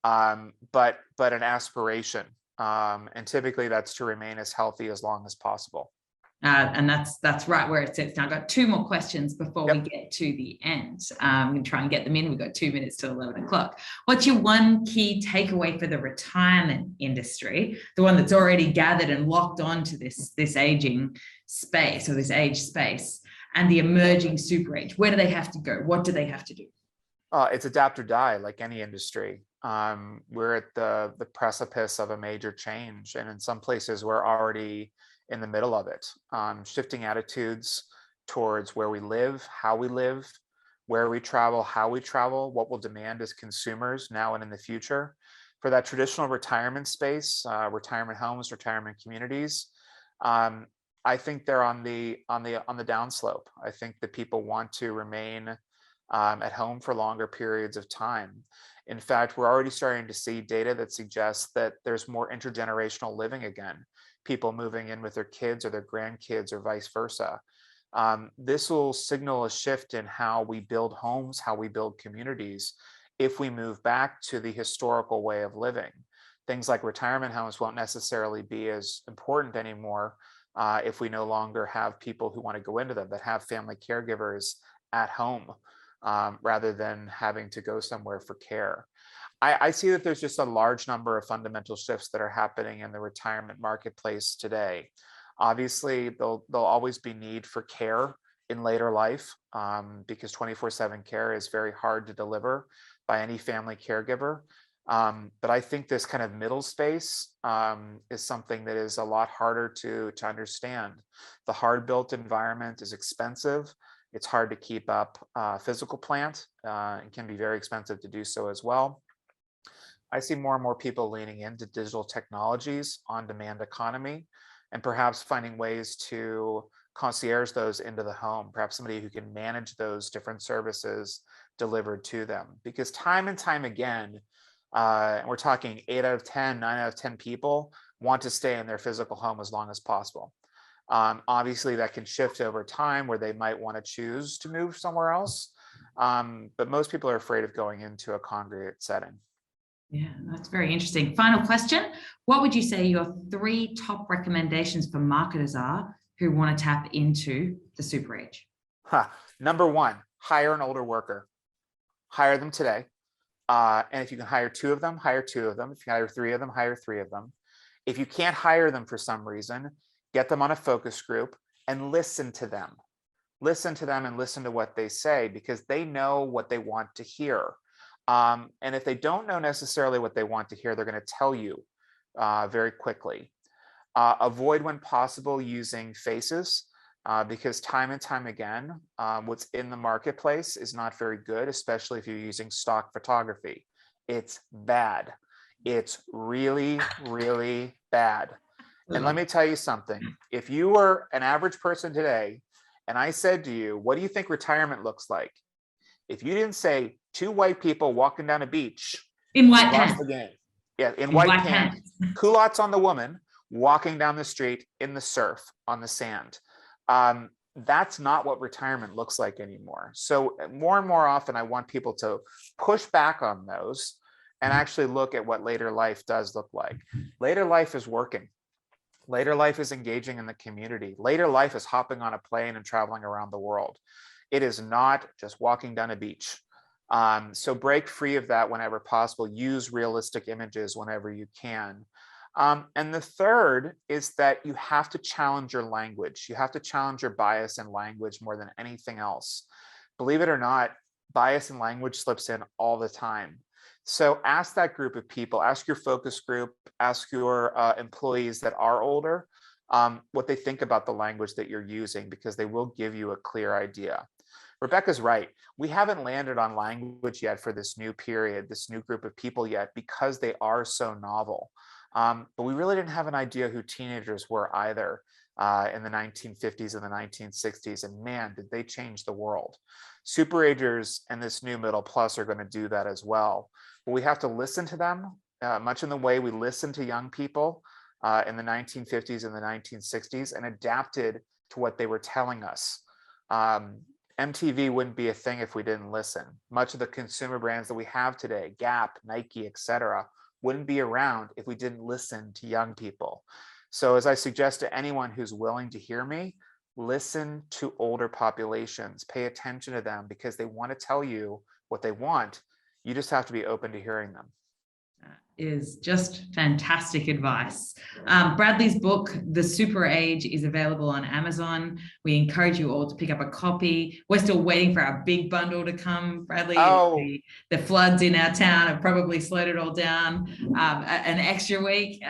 but an aspiration, and typically that's to remain as healthy as long as possible. And that's right where it sits now. I've got two more questions before we Yep. get to the end. I'm going to try and get them in. We've got 2 minutes till 11 o'clock. What's your one key takeaway for the retirement industry, the one that's already gathered and locked onto this aging space, or this age space, and the emerging super age? Where do they have to go? What do they have to do? It's adapt or die, like any industry. We're at the precipice of a major change, and in some places we're already in the middle of it. Shifting attitudes towards where we live, how we live, where we travel, how we travel, what we'll demand as consumers now and in the future. For that traditional retirement space, retirement homes, retirement communities, I think they're on the downslope. I think that people want to remain at home for longer periods of time. In fact, we're already starting to see data that suggests that there's more intergenerational living again, people moving in with their kids or their grandkids or vice versa. This will signal a shift in how we build homes, how we build communities, if we move back to the historical way of living. Things like retirement homes won't necessarily be as important anymore if we no longer have people who want to go into them, that have family caregivers at home, rather than having to go somewhere for care. I see that there's just a large number of fundamental shifts that are happening in the retirement marketplace today. Obviously, there'll always be need for care in later life, because 24/7 care is very hard to deliver by any family caregiver. But I think this kind of middle space is something that is a lot harder to understand. The hard built environment is expensive. It's hard to keep up physical plant, and can be very expensive to do so as well. I see more and more people leaning into digital technologies, on-demand economy, and perhaps finding ways to concierge those into the home, perhaps somebody who can manage those different services delivered to them. Because time and time again, and we're talking 8 out of 10, 9 out of 10 people want to stay in their physical home as long as possible. Obviously, that can shift over time where they might want to choose to move somewhere else. But most people are afraid of going into a congregate setting. Yeah, that's very interesting. Final question. What would you say your 3 top recommendations for marketers are who want to tap into the super age? Number 1, hire an older worker. Hire them today. And if you can hire 2 of them, hire 2 of them. If you can hire 3 of them, hire 3 of them. If you can't hire them for some reason, get them on a focus group and listen to them. Listen to them and listen to what they say, because they know what they want to hear. And if they don't know necessarily what they want to hear, they're going to tell you very quickly. Avoid, when possible, using faces, because time and time again, what's in the marketplace is not very good, especially if you're using stock photography. It's bad. It's really, really bad. And let me tell you something. If you were an average person today, and I said to you, what do you think retirement looks like? If you didn't say 2 white people walking down a beach in white lost pants. the game. Yeah, in white pants. Culottes on the woman, walking down the street in the surf on the sand. That's not what retirement looks like anymore. So more and more often, I want people to push back on those and actually look at what later life does look like. Later life is working. Later life is engaging in the community. Later life is hopping on a plane and traveling around the world. It is not just walking down a beach. So break free of that whenever possible. Use realistic images whenever you can. And the third is that you have to challenge your language. You have to challenge your bias in language more than anything else. Believe it or not, bias in language slips in all the time. So ask that group of people, ask your focus group, ask your employees that are older, what they think about the language that you're using, because they will give you a clear idea. Rebecca's right. We haven't landed on language yet for this new period, this new group of people yet, because they are so novel. But we really didn't have an idea who teenagers were either in the 1950s and the 1960s. And man, did they change the world. Super Agers and this new middle plus are going to do that as well. But we have to listen to them much in the way we listened to young people in the 1950s and the 1960s and adapted to what they were telling us. MTV wouldn't be a thing if we didn't listen. Much of the consumer brands that we have today, Gap, Nike, etc., wouldn't be around if we didn't listen to young people. So as I suggest to anyone who's willing to hear me, listen to older populations, pay attention to them because they want to tell you what they want. You just have to be open to hearing them. Is just fantastic advice. Bradley's book, The Super Age, is available on Amazon. We encourage you all to pick up a copy. We're still waiting for our big bundle to come, Bradley. Oh. The floods in our town have probably slowed it all down an extra week,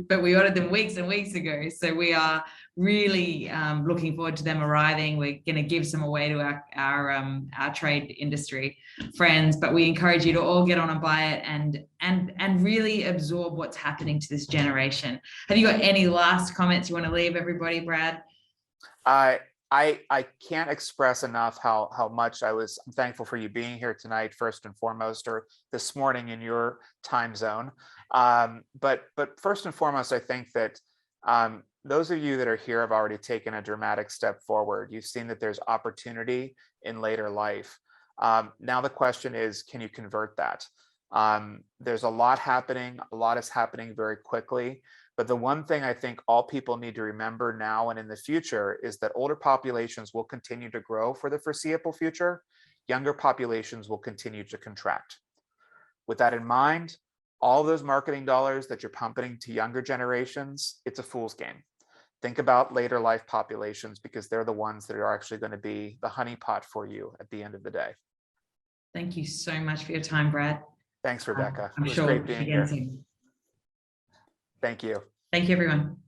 but we ordered them weeks and weeks ago. So we are really looking forward to them arriving. We're going to give some away to our trade industry friends, but we encourage you to all get on and buy it and really absorb what's happening to this generation. Have you got any last comments you want to leave everybody, Brad? I can't express enough how much I'm thankful for you being here tonight, first and foremost, or this morning in your time zone. But first and foremost, I think that those of you that are here have already taken a dramatic step forward. You've seen that there's opportunity in later life. Now the question is, can you convert that? There's a lot happening. A lot is happening very quickly. But the one thing I think all people need to remember now and in the future is that older populations will continue to grow for the foreseeable future. Younger populations will continue to contract. With that in mind, all those marketing dollars that you're pumping to younger generations, it's a fool's game. Think about later life populations because they're the ones that are actually going to be the honeypot for you at the end of the day. Thank you so much for your time, Brad. Thanks, Rebecca. I'm it was sure great being here. Soon. Thank you. Thank you, everyone.